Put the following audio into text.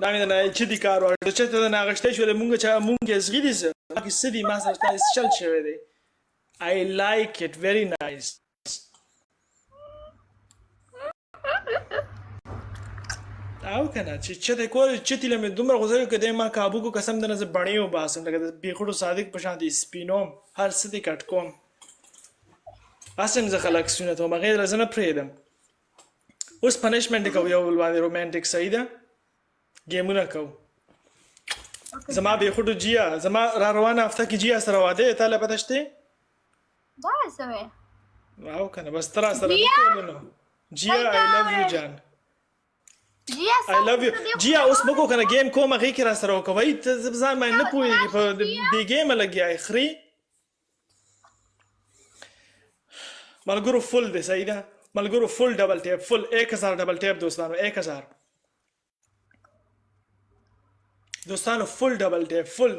دا مې نه چې دی کار وړ چې ته نه غشته شو مونږ چې مونږ زغیدي سه کی سدي ما سره تاسو چل شوی دی I like it very nice او کنه چې ته کول چې تل مې دومره غوځي کده ما کابو کو قسم د نظر بڼیو باسم لکه بیخړو صادق په شان دي سپینوم هر څه دې کټ کوم اسنګ زه خلک سونه ته مغیر زنه پریدم اوس پنیشمنت کو یو ول باندې رومانټیک سیده گیمونه کو زما بیخړو جیا زما را روانه هفته کې جیا سره واده ته لا پدشته دا سوې واو کنه بس تر سره کولنو جیا I love you جان I love you جیا اوس مکو کنه گیم کومه غي کې را سره وکوي ته ځان مې نه پوهیږي په دې گیم لګي اخري ملګرو فل دې سیده ملګرو فل ډبل ټیپ فل 1000 ډبل ټیپ دوستانو 1000 دوستانو فل ډبل ټیپ فل